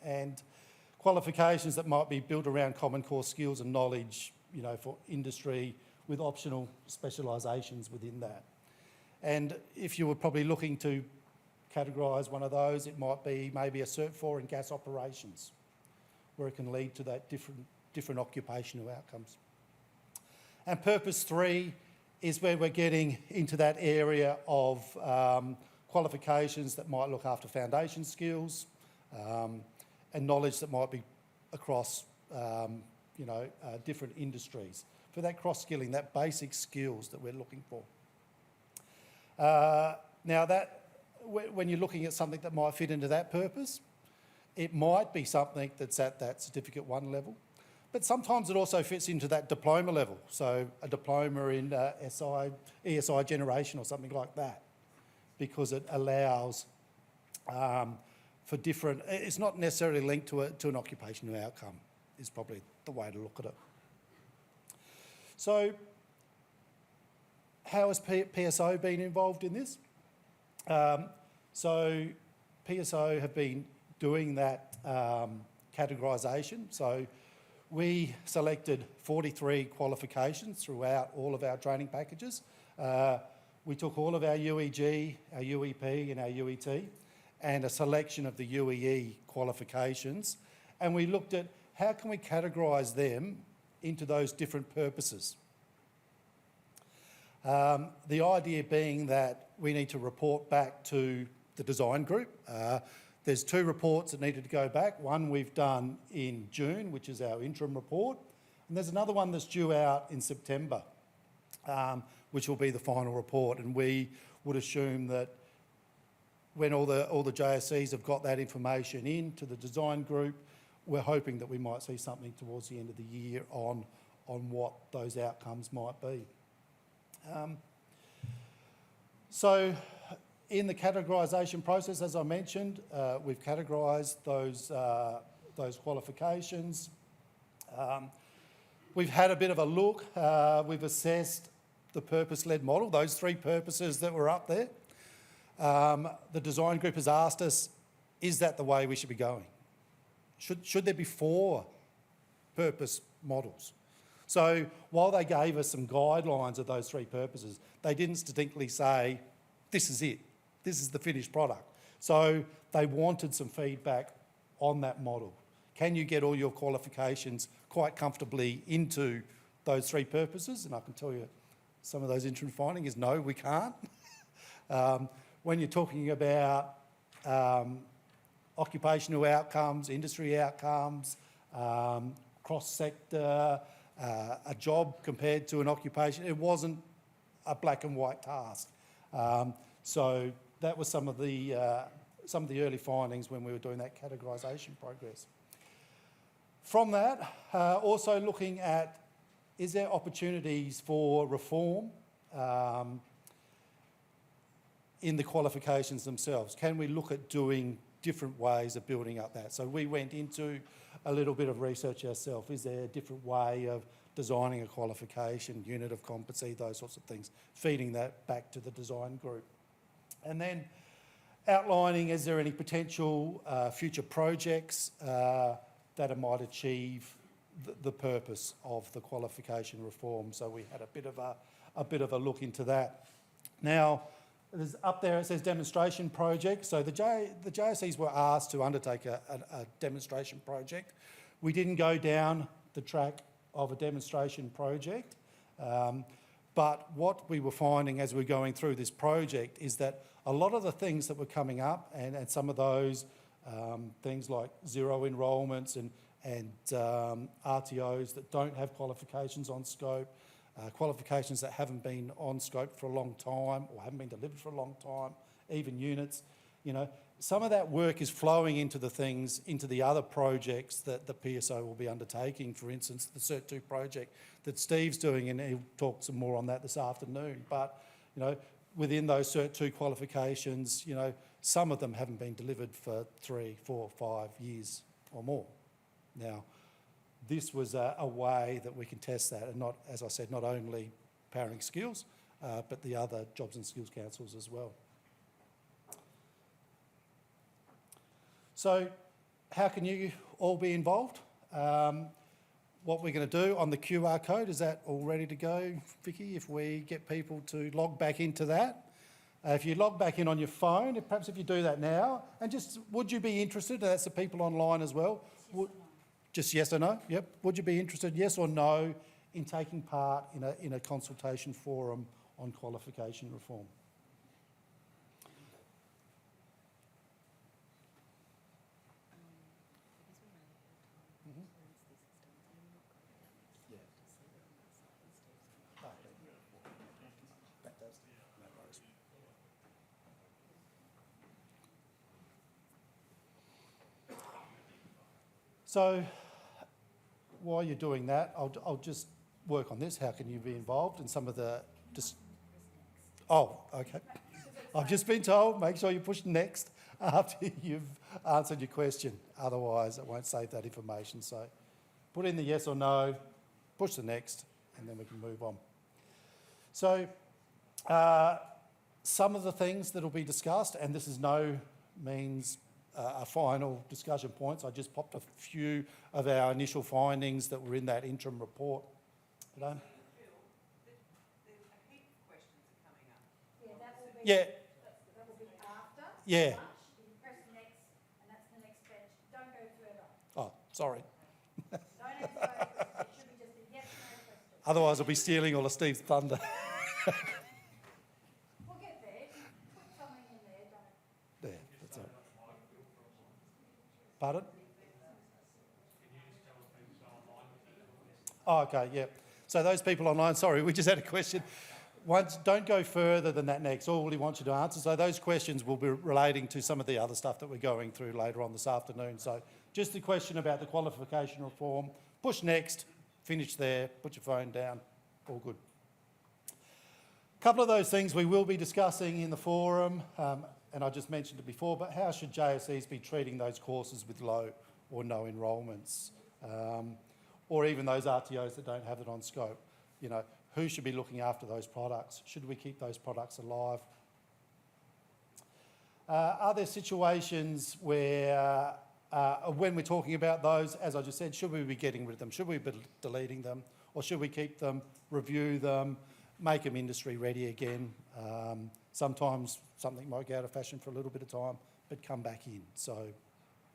And qualifications that might be built around common core skills and knowledge, for industry with optional specialisations within that. And if you were probably looking to categorise one of those, it might be maybe a Cert 4 in gas operations, where it can lead to that different occupational outcomes. And purpose 3 is where we're getting into that area of qualifications that might look after foundation skills, and knowledge that might be across, different industries. For that cross-skilling, that basic skills that we're looking for. Now, when you're looking at something that might fit into that purpose, it might be something that's at that Certificate 1 level, but sometimes it also fits into that diploma level. So a diploma in ESI generation or something like that, because it allows for different, it's not necessarily linked to an occupational outcome, is probably the way to look at it. So how has PSO been involved in this? So PSO have been doing that categorisation. So we selected 43 qualifications throughout all of our training packages. We took all of our UEG, our UEP and our UET and a selection of the UEE qualifications, and we looked at how can we categorise them into those different purposes. The idea being that we need to report back to the design group. There's 2 reports that needed to go back. One we've done in June, which is our interim report, and there's another one that's due out in September, which will be the final report. And we would assume that when all the JSCs have got that information in to the design group, we're hoping that we might see something towards the end of the year on what those outcomes might be. So in the categorisation process, as I mentioned, we've categorised those qualifications. We've had a bit of a look. We've assessed the purpose-led model, those 3 purposes that were up there. The design group has asked us, is that the way we should be going? Should there be 4 purpose models? So while they gave us some guidelines of those 3 purposes, they didn't distinctly say, this is it, this is the finished product. So they wanted some feedback on that model. Can you get all your qualifications quite comfortably into those 3 purposes? And I can tell you some of those interim findings is no, we can't. When you're talking about occupational outcomes, industry outcomes, cross-sector, a job compared to an occupation, it wasn't a black and white task. So that was some of the early findings when we were doing that categorisation progress. From that, also looking at, is there opportunities for reform in the qualifications themselves? Can we look at doing different ways of building up that? So we went into a little bit of research ourselves. Is there a different way of designing a qualification, unit of competency, those sorts of things, feeding that back to the design group? And then outlining, is there any potential future projects that it might achieve the purpose of the qualification reform? So we had a bit of a look into that. Now, there's up there it says demonstration project. So the JSCs were asked to undertake a demonstration project. We didn't go down the track of a demonstration project, but what we were finding as we were going through this project is that a lot of the things that were coming up, and some of those things like zero enrolments and RTOs that don't have qualifications on scope, qualifications that haven't been on scope for a long time or haven't been delivered for a long time, even units, some of that work is flowing into the other projects that the PSO will be undertaking. For instance, the Cert 2 project that Steve's doing, and he'll talk some more on that this afternoon. But, within those Cert 2 qualifications, some of them haven't been delivered for 3, 4, 5 years or more. Now, this was a way that we can test that, and not, as I said, not only Powering Skills, but the other Jobs and Skills Councils as well. So how can you all be involved? What we're going to do on the QR code, is that all ready to go, Vicky, if we get people to log back into that? If you log back in on your phone, perhaps if you do that now, and just, would you be interested, that's the people online as well, just yes or no? Yep. Would you be interested, yes or no, in taking part in a consultation forum on qualification reform? So while you're doing that, I'll just work on this. How can you be involved in some of the... Oh, okay. I've just been told, make sure you push next after you've answered your question. Otherwise, it won't save that information. So put in the yes or no, push the next, and then we can move on. So some of the things that will be discussed, and this is no means a final discussion points. I just popped a few of our initial findings that were in that interim report. But, yeah. That will be after. Yeah. Lunch. You press next, and that's the next bench. Don't go further. Oh, sorry. Don't answer those questions. It should be just a yes, no question. Otherwise, I'll be stealing all of Steve's thunder. We'll get there. Put something in there, don't. There, that's it. Pardon? Oh, okay, yeah. So those people online, sorry, we just had a question. Once, don't go further than that next. All we want you to answer. So those questions will be relating to some of the other stuff that we're going through later on this afternoon. So just the question about the qualification reform. Push next, finish there, put your phone down, all good. A couple of those things we will be discussing in the forum, and I just mentioned it before, but how should JSEs be treating those courses with low or no enrolments? Or even those RTOs that don't have it on scope? You know, who should be looking after those products? Should we keep those products alive? Are there situations where, when we're talking about those, as I just said, should we be getting rid of them? Should we be deleting them? Or should we keep them, review them, make them industry ready again? Sometimes something might go out of fashion for a little bit of time, but come back in. So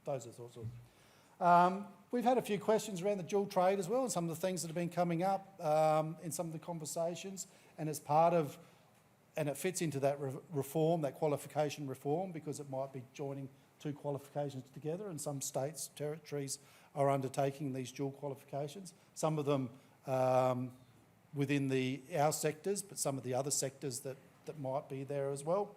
those are sorts of... we've had a few questions around the dual trade as well, and some of the things that have been coming up in some of the conversations, and as part of, and it fits into that reform, that qualification reform, because it might be joining two qualifications together, and some states, territories are undertaking these dual qualifications. Some of them within our sectors, but some of the other sectors that might be there as well.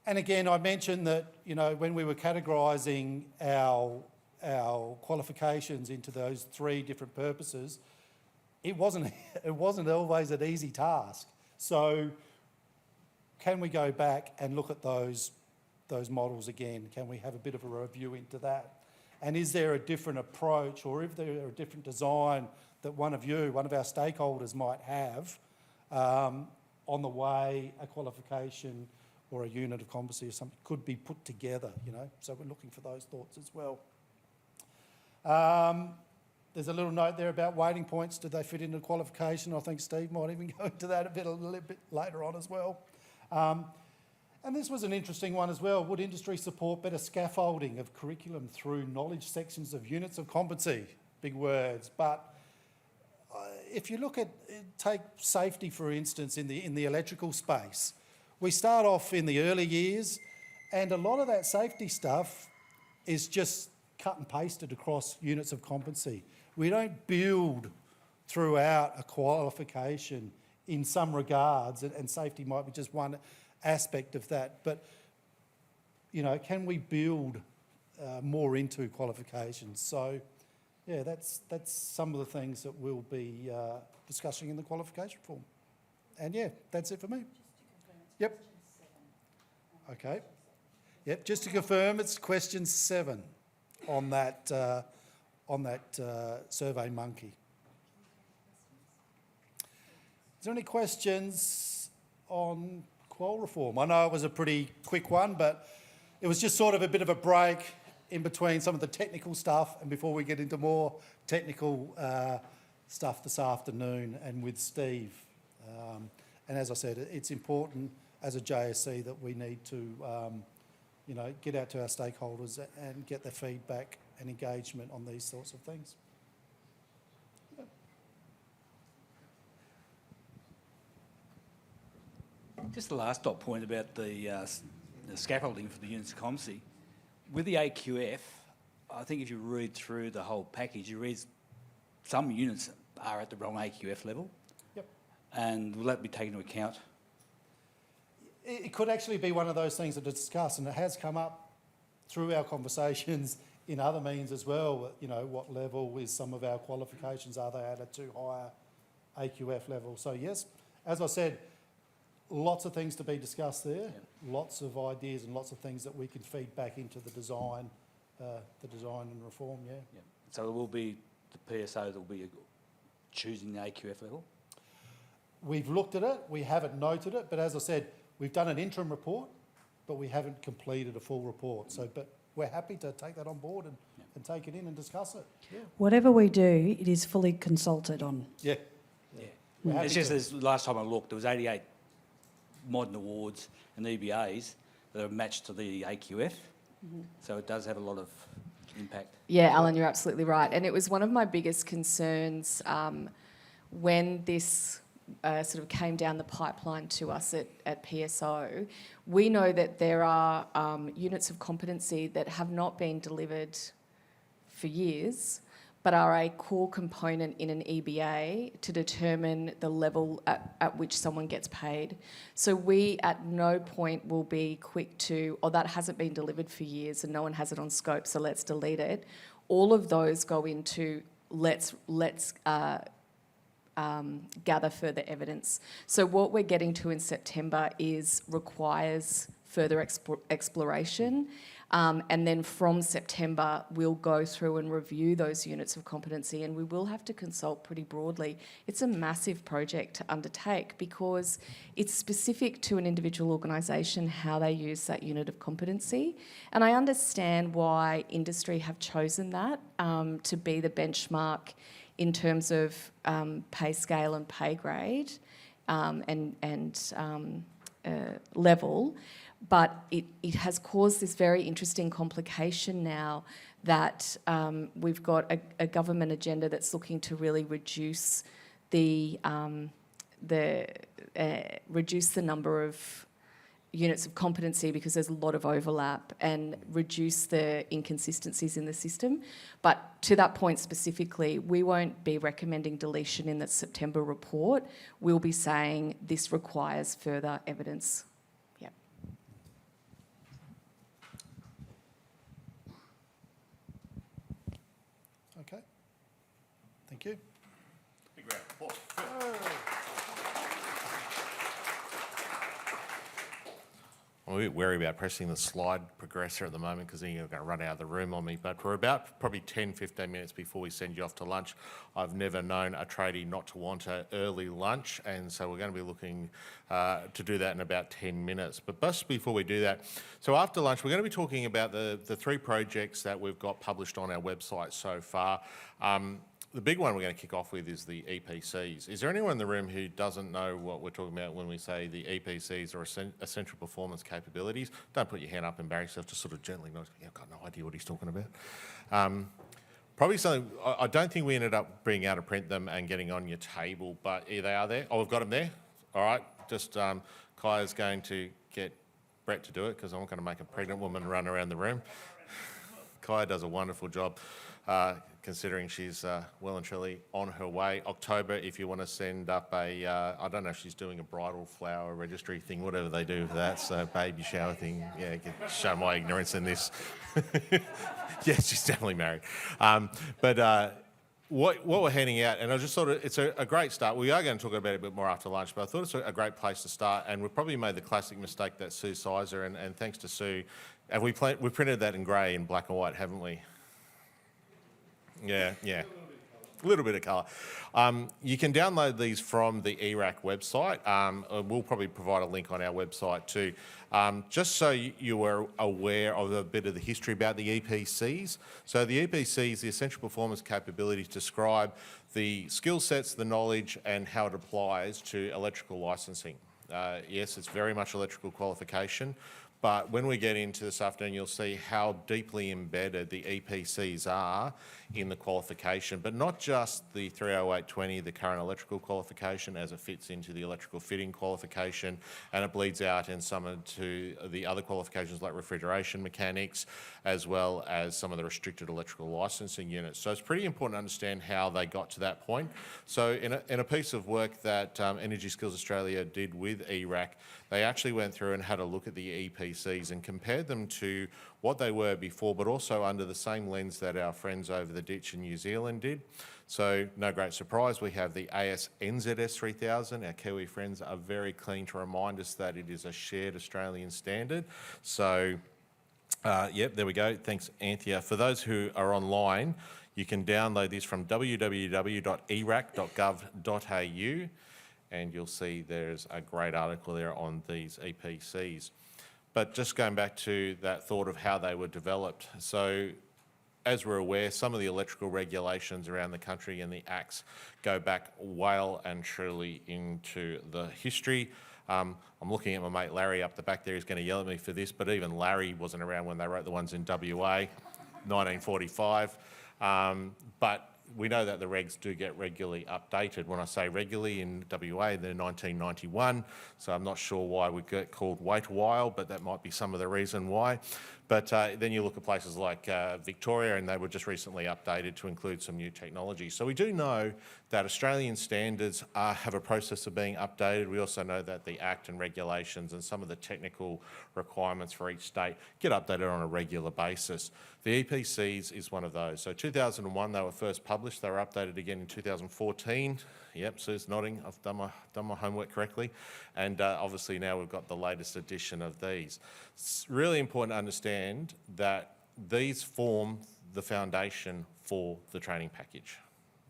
And again, I mentioned that, you know, when we were categorising our qualifications into those three different purposes, it wasn't always an easy task. So can we go back and look at those models again? Can we have a bit of a review into that? And is there a different approach, or is there a different design that one of our stakeholders might have on the way a qualification or a unit of competency or something could be put together, you know? So we're looking for those thoughts as well. There's a little note there about waiting points. Do they fit into qualification? I think Steve might even go into that a little bit later on as well. And this was an interesting one as well. Would industry support better scaffolding of curriculum through knowledge sections of units of competency? Big words, but if you look at, take safety for instance in the electrical space, we start off in the early years, and a lot of that safety stuff is just cut and pasted across units of competency. We don't build throughout a qualification in some regards, and safety might be just one aspect of that. But, you know, can we build more into qualifications? So, yeah, that's some of the things that we'll be discussing in the qualification form. And yeah, that's it for me. Yep. Okay. Yep. Just to confirm, it's question 7 on that Survey Monkey. Is there any questions on qual reform? I know it was a pretty quick one, but it was just sort of a bit of a break in between some of the technical stuff and before we get into more technical stuff this afternoon and with Steve. And as I said, it's important as a JSC that we need to, you know, get out to our stakeholders and get their feedback and engagement on these sorts of things. Just the last dot point about the scaffolding for the units of competency. With the AQF, I think if you read through the whole package, you read some units are at the wrong AQF level. Yep. And will that be taken into account? It could actually be one of those things that are discussed, and it has come up through our conversations in other means as well. You know, what level is some of our qualifications? Are they at a too higher AQF level? So yes, as I said, lots of things to be discussed there, lots of ideas and lots of things that we can feed back into the design and reform, yeah. So it will be the PSO that will be choosing the AQF level? We've looked at it, we haven't noted it, but as I said, we've done an interim report but we haven't completed a full report. So, but we're happy to take that on board and take it in and discuss it. Yeah. Whatever we do, it is fully consulted on. Yeah. Yeah. We're happy It's just to. as last time I looked, there was 88 modern awards and EBAs that are matched to the AQF. So it does have a lot of impact. Yeah, Alan, you're absolutely right. And it was one of my biggest concerns when this sort of came down the pipeline to us at PSO. We know that there are units of competency that have not been delivered for years, but are a core component in an EBA to determine the level at which someone gets paid. So we at no point will be quick to, oh, that hasn't been delivered for years and no one has it on scope, so let's delete it. All of those go into let's gather further evidence. So what we're getting to in September requires further exploration. And then from September, we'll go through and review those units of competency, and we will have to consult pretty broadly. It's a massive project to undertake because it's specific to an individual organisation how they use that unit of competency. And I understand why industry have chosen that to be the benchmark in terms of pay scale and pay grade and level. But it has caused this very interesting complication now that we've got a government agenda that's looking to really reduce the number of units of competency because there's a lot of overlap, and reduce the inconsistencies in the system. But to that point specifically, we won't be recommending deletion in the September report. We'll be saying this requires further evidence. Okay. Thank you. Big round of applause. I'm a bit wary about pressing the slide progressor at the moment because then you're going to run out of the room on me. But we're about probably 10, 15 minutes before we send you off to lunch. I've never known a tradie not to want an early lunch, and so we're going to be looking to do that in about 10 minutes. But just before we do that, so after lunch, we're going to be talking about the three projects that we've got published on our website so far. The big one we're going to kick off with is the EPCs. Is there anyone in the room who doesn't know what we're talking about when we say the EPCs or essential performance capabilities? Don't put your hand up and embarrass yourself, just sort of gently nod. Yeah, I've got no idea what he's talking about. Probably something, I don't think we ended up bringing out to print them and getting on your table, but here they are there. Oh, we've got them there. All right, just Kaya's going to get Brett to do it because I'm not going to make a pregnant woman run around the room. Kaya does a wonderful job. Considering she's well and truly on her way. October, if you want to send up a, I don't know if she's doing a bridal flower registry thing, whatever they do for that, so baby shower thing. Yeah, show my ignorance in this. Yeah, she's definitely married. What we're handing out, and I just thought it's a great start. We are going to talk about it a bit more after lunch, but I thought it's a great place to start, and we've probably made the classic mistake that Sue Sizer, and thanks to Sue, we printed that in grey and black and white, haven't we? Yeah. A little bit of colour. You can download these from the ERAC website. We'll probably provide a link on our website too. Just so you are aware of a bit of the history about the EPCs. So the EPCs, the essential performance capabilities, describe the skill sets, the knowledge, and how it applies to electrical licensing. Yes, it's very much electrical qualification. But when we get into this afternoon, you'll see how deeply embedded the EPCs are in the qualification, but not just the 30820, the current electrical qualification, as it fits into the electrical fitting qualification, and it bleeds out in some into the other qualifications like refrigeration mechanics, as well as some of the restricted electrical licensing units. So it's pretty important to understand how they got to that point. So in a piece of work that Energy Skills Australia did with ERAC, they actually went through and had a look at the EPCs and compared them to what they were before, but also under the same lens that our friends over the ditch in New Zealand did. So no great surprise, we have the AS-NZS 3000. Our Kiwi friends are very keen to remind us that it is a shared Australian standard. So, yep, there we go. Thanks, Anthea. For those who are online, you can download this from www.erac.gov.au. And you'll see there's a great article there on these EPCs. But just going back to that thought of how they were developed. So as we're aware, some of the electrical regulations around the country and the acts go back well and truly into the history. I'm looking at my mate Larry up the back there. He's going to yell at me for this, but even Larry wasn't around when they wrote the ones in WA, 1945. But we know that the regs do get regularly updated. When I say regularly, in WA, they're 1991, so I'm not sure why we get called wait a while, but that might be some of the reason why. But then you look at places like Victoria, and they were just recently updated to include some new technology. So we do know that Australian standards have a process of being updated. We also know that the Act and regulations and some of the technical requirements for each state get updated on a regular basis. The EPCs is one of those. So 2001, they were first published. They were updated again in 2014. Yep, Sue's nodding. I've done my homework correctly. And obviously now we've got the latest edition of these. It's really important to understand that these form the foundation for the training package.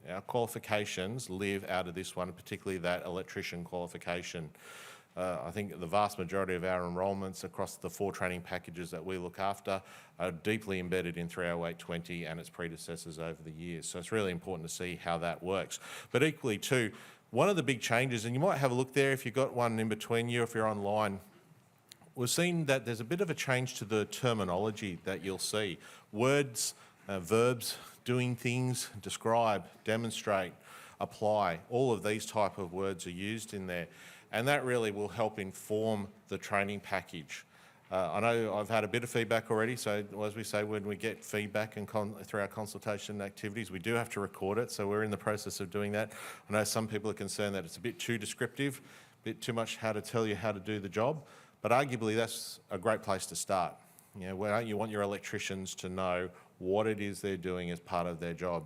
Our qualifications live out of this one, particularly that electrician qualification. I think the vast majority of our enrolments across the 4 training packages that we look after are deeply embedded in 30820 and its predecessors over the years. So it's really important to see how that works. But equally too, one of the big changes, and you might have a look there if you've got one in between you, if you're online, we've seen that there's a bit of a change to the terminology that you'll see. Words, verbs, doing things, describe, demonstrate, apply, all of these type of words are used in there. And that really will help inform the training package. I know I've had a bit of feedback already, so as we say, when we get feedback and through our consultation activities, we do have to record it, so we're in the process of doing that. I know some people are concerned that it's a bit too descriptive, a bit too much how to tell you how to do the job, but arguably that's a great place to start. You know, where you want your electricians to know what it is they're doing as part of their job.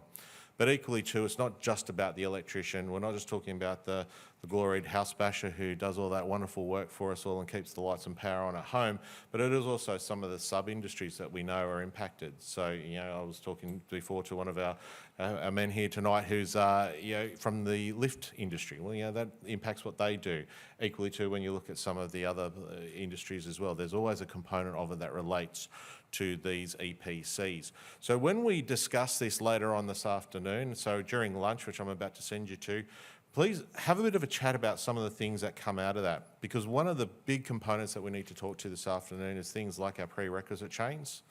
But equally too, it's not just about the electrician. We're not just talking about the gloried house basher who does all that wonderful work for us all and keeps the lights and power on at home, but it is also some of the sub-industries that we know are impacted. So, you know, I was talking before to one of our men here tonight who's, you know, from the lift industry. Well, you know, that impacts what they do. Equally too, when you look at some of the other industries as well, there's always a component of it that relates to these EPCs. So when we discuss this later on this afternoon, so during lunch, which I'm about to send you to, please have a bit of a chat about some of the things that come out of that, because one of the big components that we need to talk to this afternoon is things like our prerequisite chains.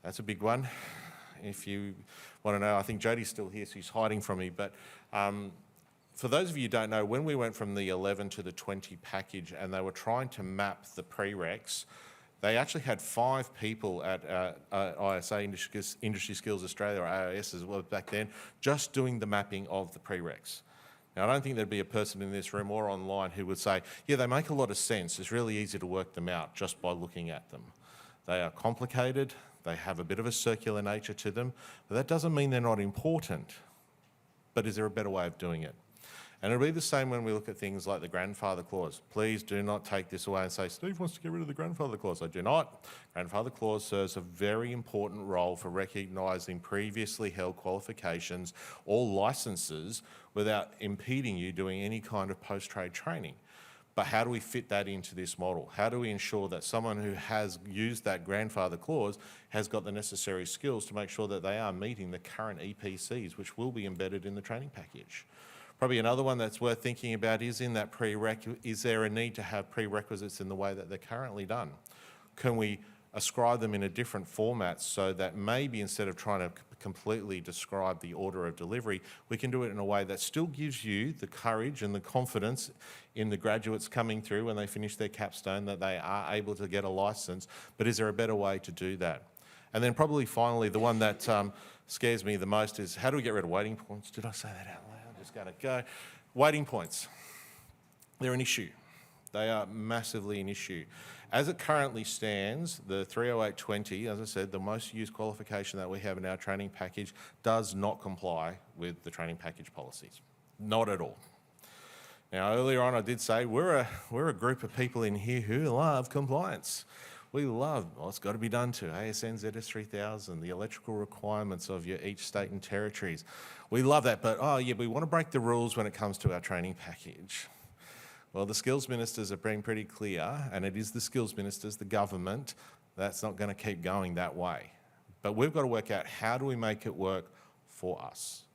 That's a big one. If you want to know, I think Jodie's still here, so she's hiding from me, but for those of you who don't know, when we went from the 11 to the 20 package and they were trying to map the prereqs, they actually had 5 people at ISA, Industry Skills Australia, or AIS as well back then, just doing the mapping of the prereqs. Now, I don't think there'd be a person in this room or online who would say, yeah, they make a lot of sense. It's really easy to work them out just by looking at them. They are complicated. They have a bit of a circular nature to them, but that doesn't mean they're not important. But is there a better way of doing it? And it'll be the same when we look at things like the grandfather clause. Please do not take this away and say, Steve wants to get rid of the grandfather clause. I do not. Grandfather clause serves a very important role for recognising previously held qualifications or licences without impeding you doing any kind of post-trade training. But how do we fit that into this model? How do we ensure that someone who has used that grandfather clause has got the necessary skills to make sure that they are meeting the current EPCs, which will be embedded in the training package? Probably another one that's worth thinking about is in that is there a need to have prerequisites in the way that they're currently done? Can we ascribe them in a different format so that maybe instead of trying to completely describe the order of delivery, we can do it in a way that still gives you the courage and the confidence in the graduates coming through when they finish their capstone that they are able to get a licence, but is there a better way to do that? And then probably finally, the one that scares me the most is how do we get rid of waiting points? Did I say that out loud? Just going to go. Waiting points. They're an issue. They are massively an issue. As it currently stands, the 30820, as I said, the most used qualification that we have in our training package does not comply with the training package policies. Not at all. Now, earlier on I did say we're a group of people in here who love compliance. We love, well, it's got to be done to ASN ZS3000, the electrical requirements of each state and territories. We love that, but oh yeah, we want to break the rules when it comes to our training package. Well, the skills ministers have been pretty clear, and it is the skills ministers, the government, that's not going to keep going that way. But we've got to work out how do we make it work for us.